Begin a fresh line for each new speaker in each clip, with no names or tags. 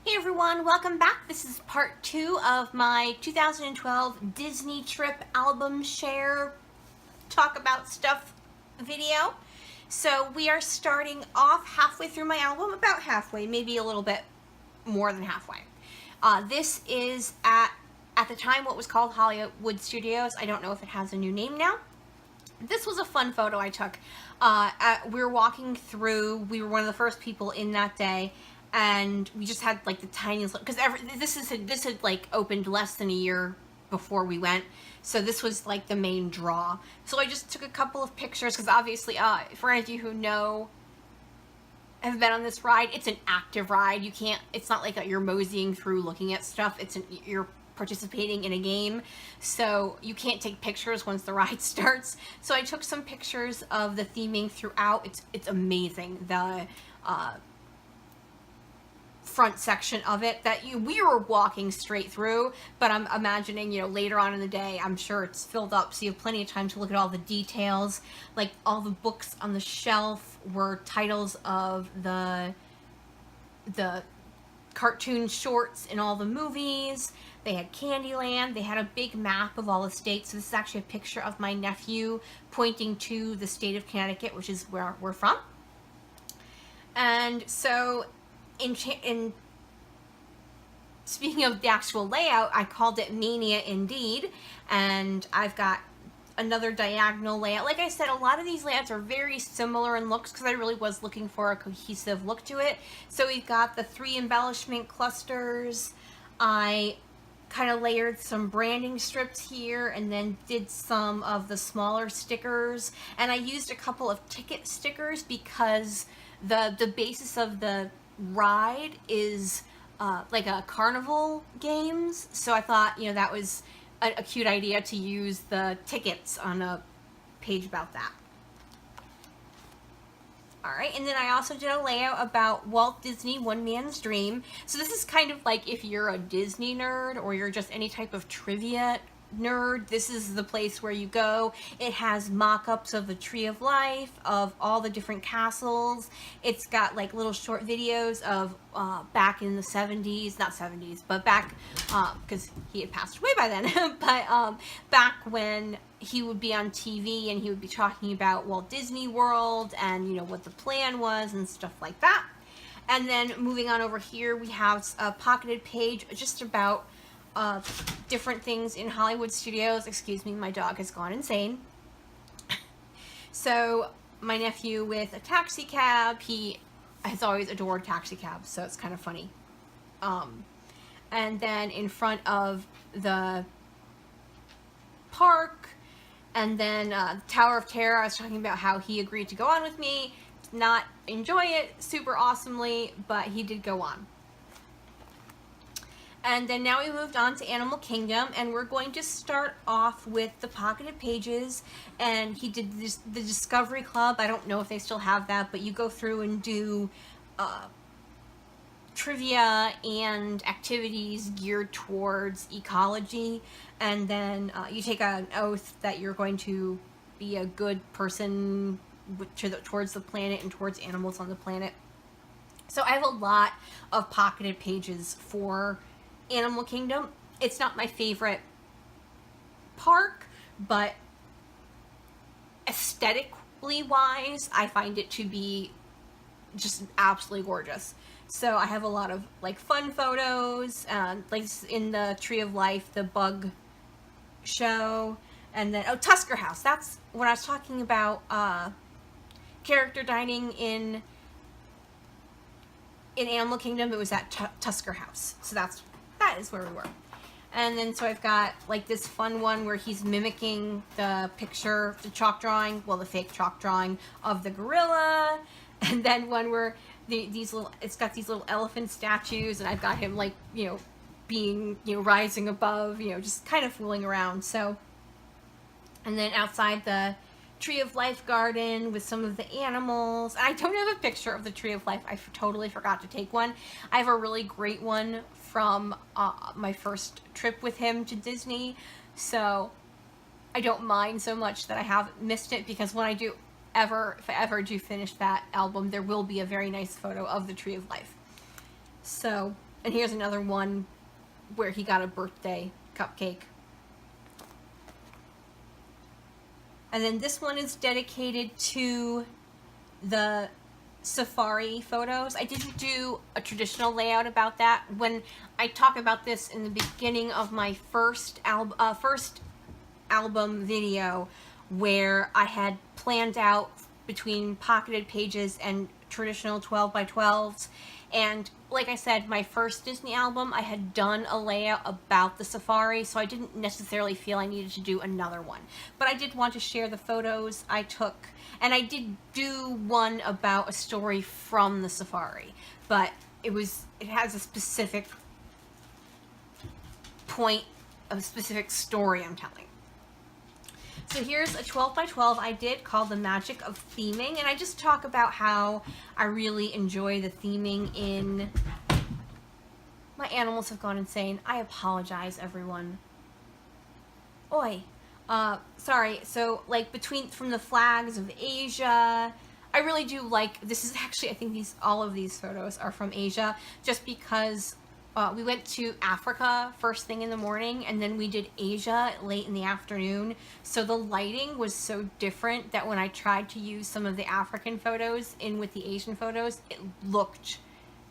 Hey everyone, welcome back. This is part 2 of my 2012 Disney trip album share talk about stuff video. So we are starting off halfway through my album, about halfway, maybe a little bit more than halfway. This is at the time what was called Hollywood Studios. I don't know if it has a new name now. This was a fun photo I took. We were walking through, we were one of the first people in that day, and we just had like the tiniest, because this had like opened less than a year before we went, so this was like the main draw. So I just took a couple of pictures, because obviously, for any of you who have been on this ride, it's an active ride. You can't, it's not like you're moseying through looking at stuff. You're participating in a game, so you can't take pictures once the ride starts. So I took some pictures of the theming throughout. It's amazing. The front section of it that we were walking straight through, but I'm imagining, later on in the day, I'm sure it's filled up, so you have plenty of time to look at all the details. Like, all the books on the shelf were titles of the cartoon shorts in all the movies. They had Candyland. They had a big map of all the states. So this is actually a picture of my nephew pointing to the state of Connecticut, which is where we're from. And so in speaking of the actual layout, I called it Mania Indeed, and I've got another diagonal layout. Like I said, a lot of these layouts are very similar in looks, because I really was looking for a cohesive look to it. So we've got the 3 embellishment clusters. I kind of layered some branding strips here, and then did some of the smaller stickers, and I used a couple of ticket stickers because the basis of the ride is like a carnival games, so I thought, that was a cute idea to use the tickets on a page about that. Alright, and then I also did a layout about Walt Disney One Man's Dream. So this is kind of like if you're a Disney nerd, or you're just any type of trivia nerd, this is the place where you go. It has mock-ups of the Tree of Life, of all the different castles. It's got like little short videos of back in the 70s, not 70s, but back, because he had passed away by then, but back when he would be on TV and he would be talking about Walt Disney World and, what the plan was and stuff like that. And then moving on over here, we have a pocketed page just about different things in Hollywood Studios. Excuse me, my dog has gone insane. So my nephew with a taxi cab, he has always adored taxi cabs, so it's kind of funny. And then in front of the park, and then Tower of Terror, I was talking about how he agreed to go on with me. Did not enjoy it super awesomely, but he did go on. And then now we moved on to Animal Kingdom, and we're going to start off with the pocketed pages. And he did the Discovery Club. I don't know if they still have that, but you go through and do trivia and activities geared towards ecology, and then you take an oath that you're going to be a good person towards the planet and towards animals on the planet. So I have a lot of pocketed pages for Animal Kingdom. It's not my favorite park, but aesthetically wise, I find it to be just absolutely gorgeous. So I have a lot of like fun photos, like in the Tree of Life, the bug show, and then Tusker House. That's when I was talking about character dining in Animal Kingdom. It was at Tusker House. So that is where we were. And then so I've got like this fun one where he's mimicking the picture, the chalk drawing, well, the fake chalk drawing of the gorilla. And then one where it's got these little elephant statues, and I've got him like, being, rising above, just kind of fooling around. So, and then outside the Tree of Life garden with some of the animals. I don't have a picture of the Tree of Life. I totally forgot to take one. I have a really great one from my first trip with him to Disney, so I don't mind so much that I have missed it, because when I do if I ever do finish that album, there will be a very nice photo of the Tree of Life. So And here's another one where he got a birthday cupcake. And then this one is dedicated to the safari photos. I didn't do a traditional layout about that. When I talk about this in the beginning of my first album video, where I had planned out between pocketed pages and traditional 12 by 12s. And like I said, my first Disney album, I had done a layout about the safari, so I didn't necessarily feel I needed to do another one. But I did want to share the photos I took, and I did do one about a story from the safari, but it has a specific point, a specific story I'm telling. So here's a 12 by 12 I did called The Magic of Theming, and I just talk about how I really enjoy the theming in... My animals have gone insane. I apologize, everyone. Oi. Sorry. So, like, from the flags of Asia, I really do like... This is actually, I think all of these photos are from Asia, just because... we went to Africa first thing in the morning, and then we did Asia late in the afternoon. So the lighting was so different that when I tried to use some of the African photos in with the Asian photos, it looked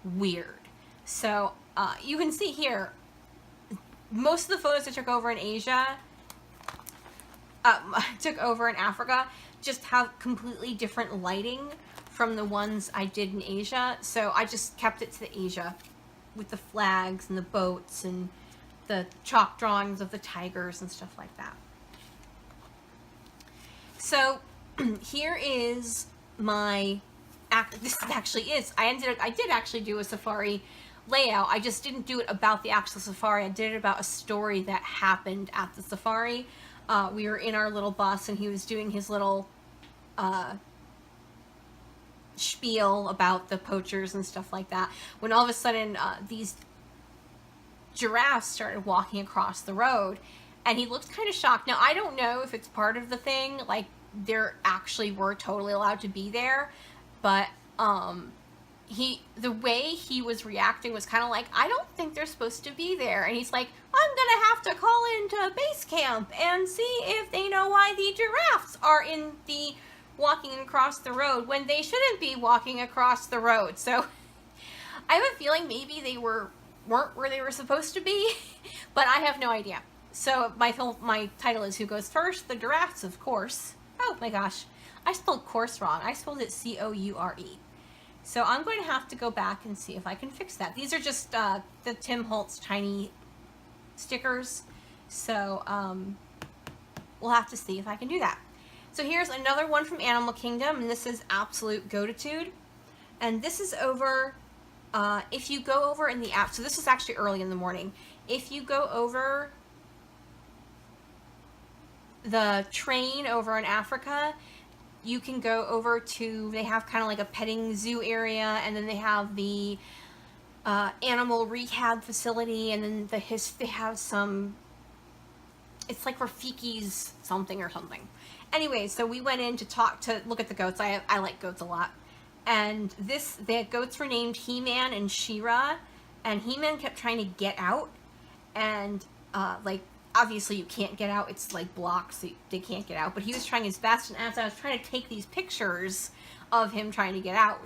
weird. So you can see here, most of the photos I took over in Asia, took over in Africa, just have completely different lighting from the ones I did in Asia. So I just kept it to the Asia, with the flags and the boats and the chalk drawings of the tigers and stuff like that. So here is my, this actually is, I did actually do a safari layout. I just didn't do it about the actual safari. I did it about a story that happened at the safari. We were in our little bus, and he was doing his little spiel about the poachers and stuff like that, when all of a sudden these giraffes started walking across the road, and he looked kind of shocked. Now, I don't know if it's part of the thing, like there actually were totally allowed to be there, but the way he was reacting was kind of like, I don't think they're supposed to be there. And he's like, I'm gonna have to call into base camp and see if they know why the giraffes are in the walking across the road when they shouldn't be walking across the road. So I have a feeling maybe they weren't where they were supposed to be, but I have no idea. So my title is Who Goes First? The Giraffes, of course. Oh my gosh, I spelled course wrong. I spelled it C-O-U-R-E. So I'm going to have to go back and see if I can fix that. These are just the Tim Holtz tiny stickers, so we'll have to see if I can do that. So here's another one from Animal Kingdom, and this is Absolute Goatitude. And this is over, if you go over in the app, so this is actually early in the morning. If you go over the train over in Africa, you can go over to, they have kind of like a petting zoo area, and then they have the animal rehab facility, and then they have some, it's like Rafiki's something or something. Anyway, so we went in to look at the goats. I like goats a lot. And the goats were named He-Man and She-Ra, and He-Man kept trying to get out, and like, obviously you can't get out, it's like blocks, so they can't get out, but he was trying his best, and as I was trying to take these pictures of him trying to get out,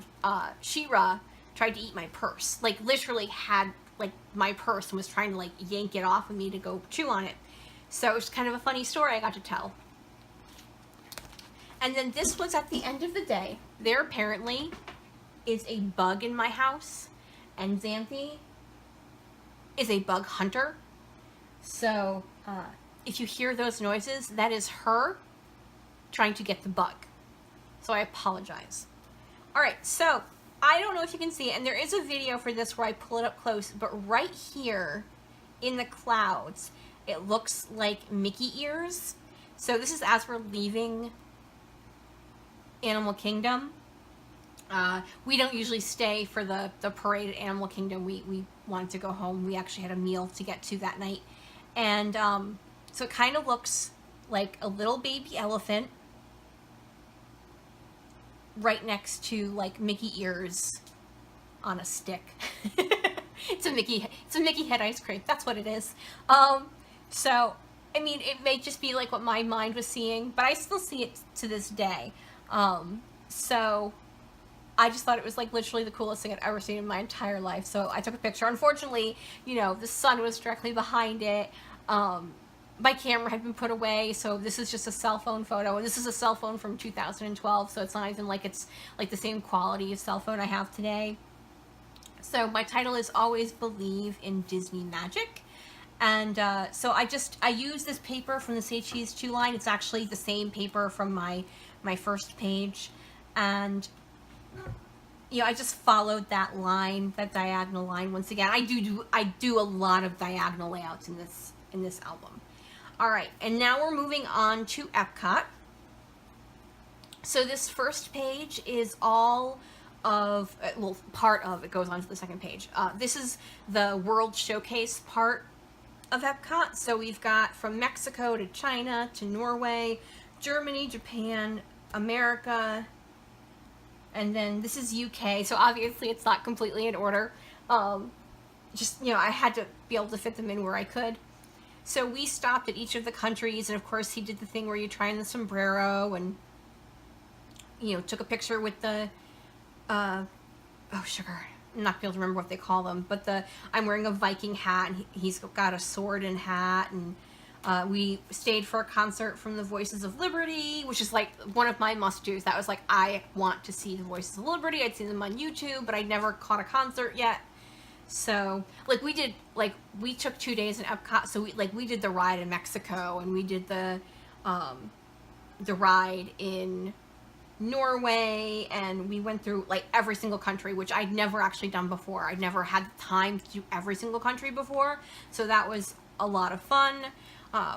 She-Ra tried to eat my purse, like literally had like my purse and was trying to like yank it off of me to go chew on it. So it was kind of a funny story I got to tell. And then this was at the end of the day. There apparently is a bug in my house, and Xanthi is a bug hunter. So if you hear those noises, that is her trying to get the bug. So I apologize. All right, so I don't know if you can see it, and there is a video for this where I pull it up close, but right here in the clouds, it looks like Mickey ears. So this is as we're leaving Animal Kingdom. We don't usually stay for the parade at Animal Kingdom. We wanted to go home. We actually had a meal to get to that night. And so it kind of looks like a little baby elephant right next to like Mickey ears on a stick. It's a Mickey head ice cream. That's what it is. So, I mean, it may just be like what my mind was seeing, but I still see it to this day. So I just thought it was like literally the coolest thing I'd ever seen in my entire life. So I took a picture. Unfortunately, you know, the sun was directly behind it. My camera had been put away, so this is just a cell phone photo. And this is a cell phone from 2012, so it's not even like it's like the same quality of cell phone I have today. So my title is Always Believe in Disney Magic. And so I use this paper from the Say Cheese 2 line. It's actually the same paper from my first page. And you know, I just followed that line, that diagonal line once again. I do a lot of diagonal layouts in this album. All right, and now we're moving on to Epcot. So this first page is all of, well, part of, it goes on to the second page. This is the World Showcase part of Epcot. So we've got from Mexico to China to Norway, Germany, Japan, America, and then this is UK. So obviously it's not completely in order. Just, you know, I had to be able to fit them in where I could. So we stopped at each of the countries, and of course he did the thing where you try on the sombrero and, you know, took a picture with the, oh sugar, I'm not be able to remember what they call them, but I'm wearing a Viking hat, and he's got a sword and hat, and we stayed for a concert from the Voices of Liberty, which is like one of my must-dos. That was like, I want to see the Voices of Liberty. I'd seen them on YouTube, but I'd never caught a concert yet. So, like, we took 2 days in Epcot, so we did the ride in Mexico, and we did the ride in Norway, and we went through, like, every single country, which I'd never actually done before. I'd never had the time to do every single country before, so that was a lot of fun.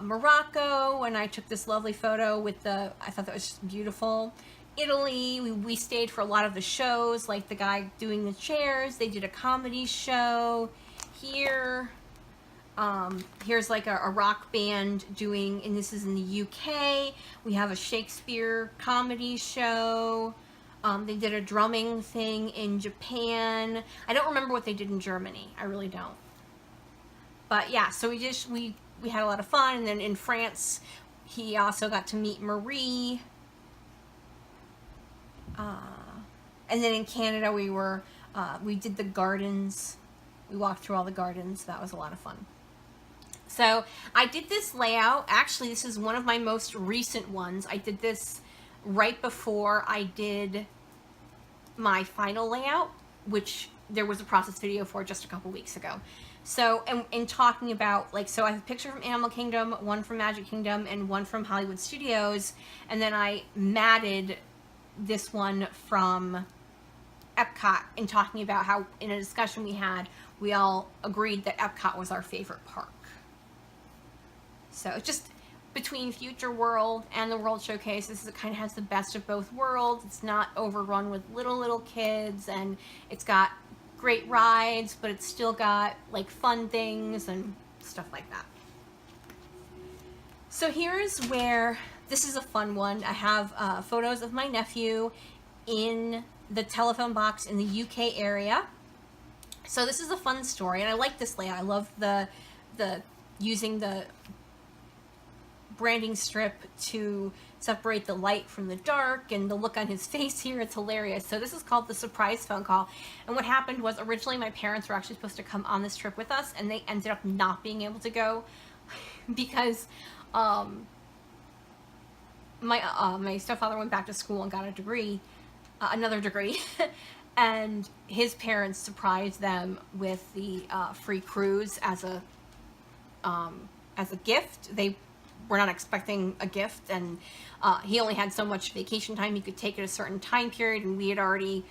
Morocco, and I took this lovely photo with I thought that was just beautiful. Italy, we stayed for a lot of the shows, like the guy doing the chairs. They did a comedy show here. Here's like a rock band doing, and this is in the UK. We have a Shakespeare comedy show. They did a drumming thing in Japan. I don't remember what they did in Germany. I really don't. But yeah, so we had a lot of fun. And then in France, he also got to meet Marie. And then in Canada, we did the gardens. We walked through all the gardens. That was a lot of fun. So I did this layout. Actually, this is one of my most recent ones. I did this right before I did my final layout, which there was a process video for just a couple weeks ago. So, in talking about, like, so I have a picture from Animal Kingdom, one from Magic Kingdom, and one from Hollywood Studios, and then I matted this one from Epcot, in talking about how, in a discussion we had, we all agreed that Epcot was our favorite park. So it's just between Future World and the World Showcase, it kind of has the best of both worlds. It's not overrun with little kids, and it's got great rides, but it's still got like fun things and stuff like that. So here's where, this is a fun one. I have photos of my nephew in the telephone box in the UK area. So this is a fun story, and I like this layout. I love the using the branding strip to separate the light from the dark, and the look on his face here, it's hilarious. So this is called the surprise phone call. And what happened was, originally my parents were actually supposed to come on this trip with us, and they ended up not being able to go because my stepfather went back to school and got a degree, another degree, and his parents surprised them with the free cruise as a gift. They were not expecting a gift, and he only had so much vacation time he could take at a certain time period, and we already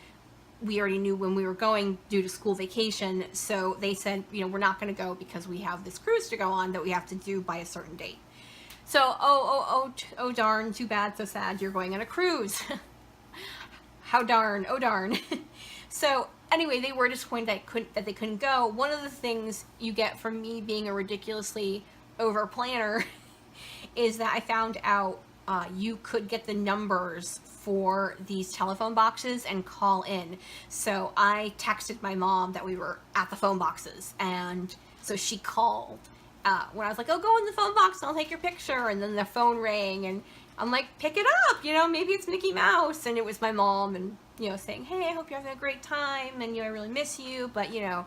knew when we were going due to school vacation, so they said, you know, we're not going to go because we have this cruise to go on that we have to do by a certain date. So, oh darn, too bad, so sad, you're going on a cruise. How darn, oh darn. So anyway, they were disappointed that they couldn't go. One of the things you get from me being a ridiculously over planner is that I found out you could get the numbers for these telephone boxes and call in. So I texted my mom that we were at the phone boxes, and so she called when I was like, oh, go in the phone box and I'll take your picture. And then the phone rang, and I'm like, pick it up, you know, maybe it's Mickey Mouse. And it was my mom, and, you know, saying, hey, I hope you're having a great time, and, you know, I really miss you, but, you know,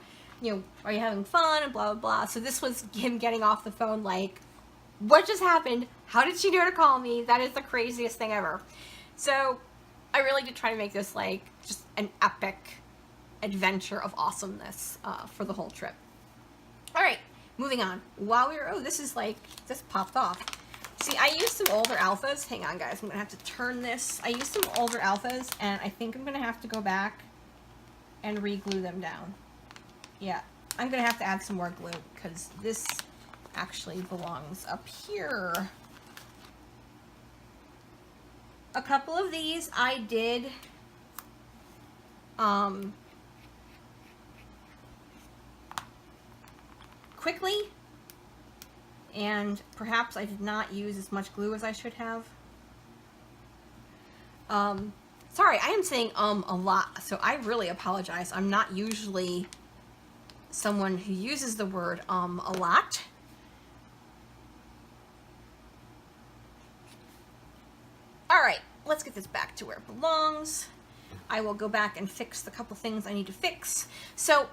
are you having fun, and blah, blah, blah. So this was him getting off the phone like, what just happened? How did she know to call me? That is the craziest thing ever. So I really did try to make this like just an epic adventure of awesomeness for the whole trip. All right, moving on. While we were, oh, this is like, this popped off. See, I used some older alphas. Hang on, guys. I'm going to have to turn this. I used some older alphas, and I think I'm going to have to go back and re-glue them down. Yeah, I'm going to have to add some more glue because this actually belongs up here. A couple of these I did quickly, and perhaps I did not use as much glue as I should have. Sorry, I am saying a lot, so I really apologize. I'm not usually someone who uses the word a lot. All right, let's get this back to where it belongs. I will go back and fix the couple things I need to fix. So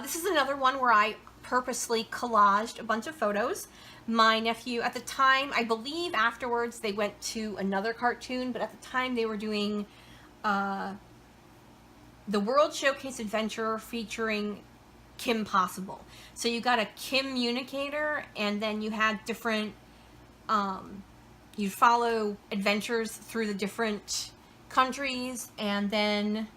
this is another one where I purposely collaged a bunch of photos. My nephew, at the time, I believe afterwards they went to another cartoon, but at the time they were doing the World Showcase Adventure featuring Kim Possible. So you got a Kim-unicator, and then you had different, you'd follow adventures through the different countries, and then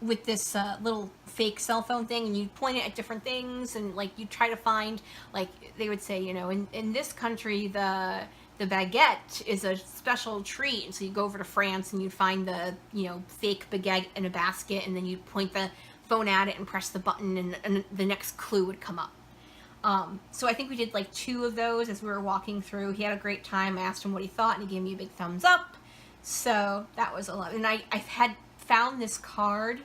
with this little fake cell phone thing, and you point it at different things, and like you try to find, like they would say, you know, in this country the baguette is a special treat, and so you go over to France and you'd find the, you know, fake baguette in a basket, and then you point the phone at it and press the button, and the next clue would come up. So I think we did like 2 of those as we were walking through. He had a great time. I asked him what he thought, and he gave me a big thumbs up. So that was a lot. And I had found this card.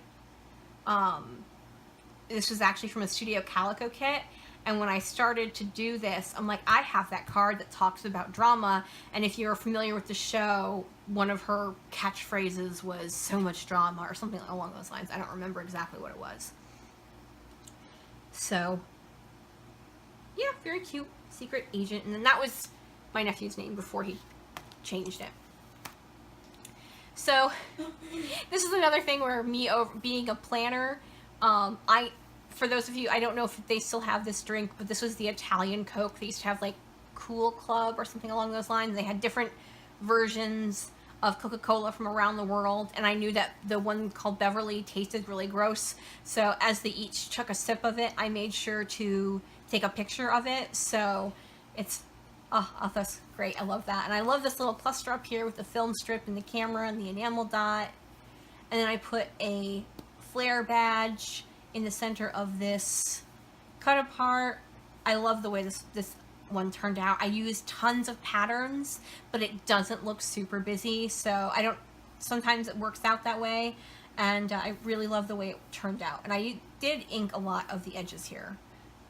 This was actually from a Studio Calico kit. And when I started to do this, I'm like, I have that card that talks about drama. And if you're familiar with the show, one of her catchphrases was so much drama or something along those lines. I don't remember exactly what it was. So yeah, very cute. Secret Agent. And then that was my nephew's name before he changed it. So this is another thing where me being a planner, for those of you, I don't know if they still have this drink, but this was the Italian Coke. They used to have like Cool Club or something along those lines. They had different versions of Coca-Cola from around the world, and I knew that the one called Beverly tasted really gross. So as they each took a sip of it, I made sure to take a picture of it. So it's, oh, that's great. I love that. And I love this little cluster up here with the film strip and the camera and the enamel dot. And then I put a flare badge in the center of this cut apart. I love the way this one turned out. I used tons of patterns, but it doesn't look super busy, so I don't, sometimes it works out that way, and I really love the way it turned out. And I did ink a lot of the edges here.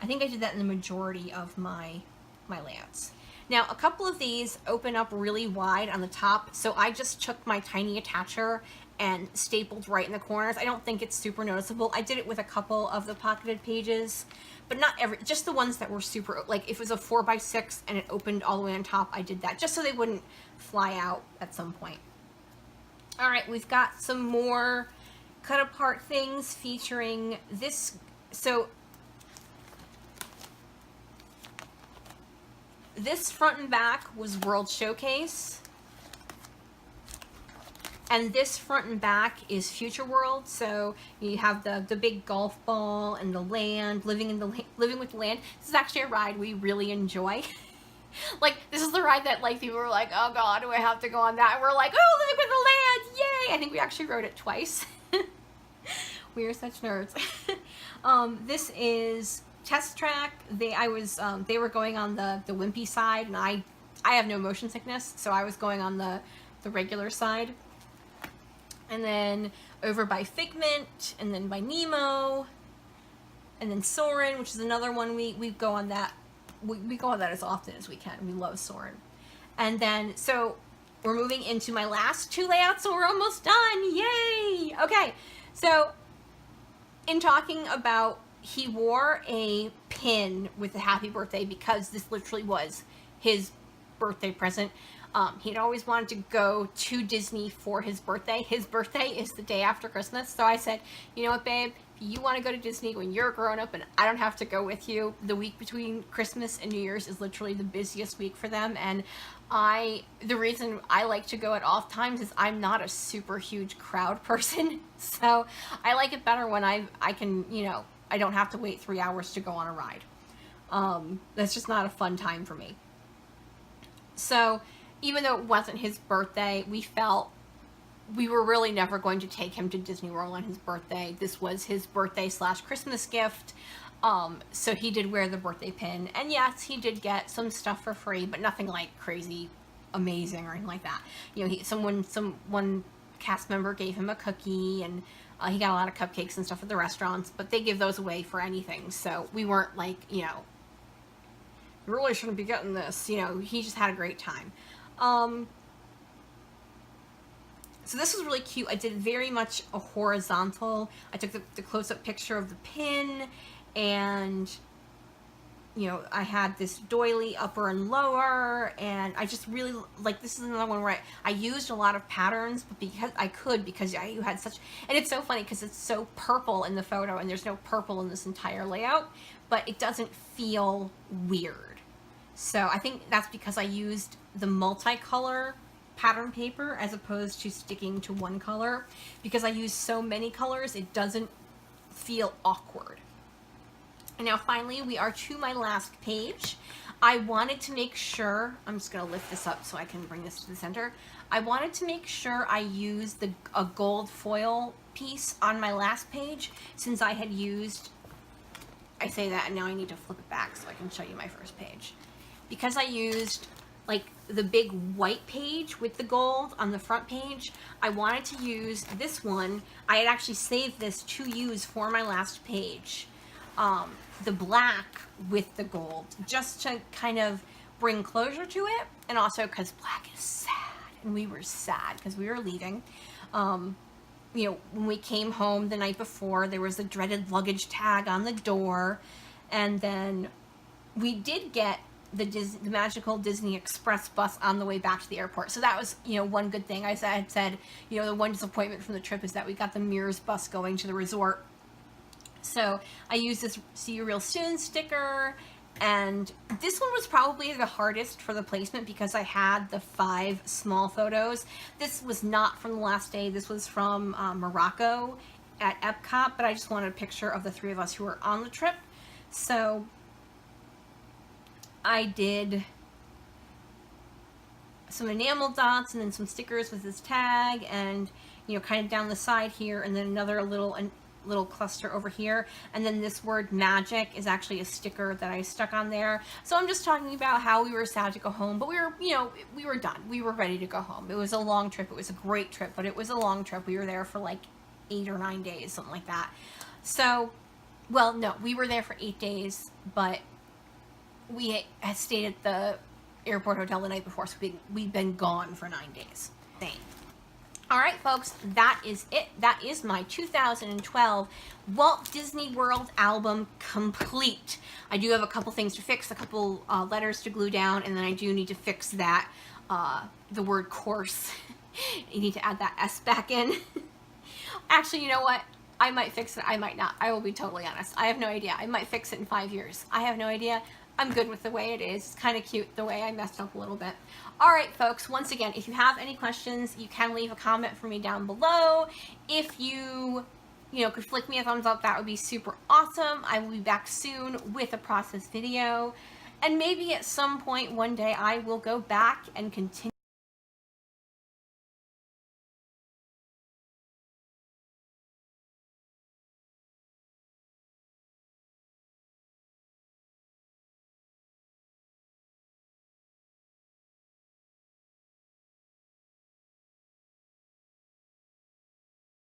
I think I did that in the majority of my layouts. Now, a couple of these open up really wide on the top, so I just took my tiny attacher and stapled right in the corners. I don't think it's super noticeable. I did it with a couple of the pocketed pages, but not every, just the ones that were super, like if it was a 4x6 and it opened all the way on top, I did that just so they wouldn't fly out at some point. All right, we've got some more cut apart things featuring this. So this front and back was World Showcase. And this front and back is Future World. So you have the big golf ball and the land, living with the land. This is actually a ride we really enjoy. Like, this is the ride that like people were like, oh God, do I have to go on that? And we're like, oh, living with the land, yay! I think we actually rode it twice. We are such nerds. This is Test Track. They were going on the wimpy side, and I have no motion sickness, so I was going on the regular side. And then over by Figment, and then by Nemo, and then Soarin', which is another one we go on that. We go on that as often as we can. We love Soarin'. And then, so we're moving into my last 2 layouts, so we're almost done. Yay! Okay, so in talking about, he wore a pin with a happy birthday because this literally was his birthday present. He'd always wanted to go to Disney for his birthday. His birthday is the day after Christmas. So I said, you know what, babe? If you want to go to Disney when you're a grown-up and I don't have to go with you, the week between Christmas and New Year's is literally the busiest week for them. And the reason I like to go at off times is I'm not a super huge crowd person. So I like it better when I can, you know, I don't have to wait 3 hours to go on a ride. That's just not a fun time for me. So even though it wasn't his birthday, we felt we were really never going to take him to Disney World on his birthday. This was his birthday / Christmas gift. So he did wear the birthday pin. And yes, he did get some stuff for free, but nothing like crazy amazing or anything like that. You know, one cast member gave him a cookie, and he got a lot of cupcakes and stuff at the restaurants, but they give those away for anything. So we weren't like, you know, you really shouldn't be getting this. You know, he just had a great time. So this was really cute. I did very much a horizontal. I took the close-up picture of the pin, and you know, I had this doily upper and lower, and I just really, like, this is another one where I used a lot of patterns, but because you had such, and it's so funny because it's so purple in the photo, and there's no purple in this entire layout, but it doesn't feel weird. So I think that's because I used the multicolor pattern paper as opposed to sticking to one color. Because I use so many colors, it doesn't feel awkward. And now finally we are to my last page. I wanted to make sure, I'm just going to lift this up so I can bring this to the center. I wanted to make sure I used a gold foil piece on my last page, since I had used, I say that and now I need to flip it back so I can show you my first page. Because I used like the big white page with the gold on the front page, I wanted to use this one. I had actually saved this to use for my last page. The black with the gold, just to kind of bring closure to it, and also because black is sad, and we were sad because we were leaving. You know, when we came home the night before, there was a dreaded luggage tag on the door, and then we did get the magical Disney Express bus on the way back to the airport. So that was, you know, one good thing. I said, you know, the one disappointment from the trip is that we got the Mirrors bus going to the resort. So I used this See You Real Soon sticker, and this one was probably the hardest for the placement because I had the 5 small photos. This was not from the last day. This was from Morocco at Epcot, but I just wanted a picture of the 3 of us who were on the trip. So I did some enamel dots and then some stickers with this tag, and you know, kind of down the side here, and then another little cluster over here, and then this word magic is actually a sticker that I stuck on there. So I'm just talking about how we were sad to go home, but we were, you know, we were done. We were ready to go home. It was a long trip. It was a great trip, but it was a long trip. We were there for like 8 or 9 days, something like that. So, well, no, we were there for 8 days, but we had stayed at the airport hotel the night before, so we'd been gone for 9 days. Alright folks, that is it. That is my 2012 Walt Disney World album complete. I do have a couple things to fix, a couple letters to glue down, and then I do need to fix that, the word course. You need to add that S back in. Actually, you know what? I might fix it, I might not. I will be totally honest. I have no idea. I might fix it in 5 years. I have no idea. I'm good with the way it is. It's kind of cute the way I messed up a little bit. Alright folks, once again, if you have any questions, you can leave a comment for me down below. If you could flick me a thumbs up, that would be super awesome. I will be back soon with a process video. And maybe at some point one day I will go back and continue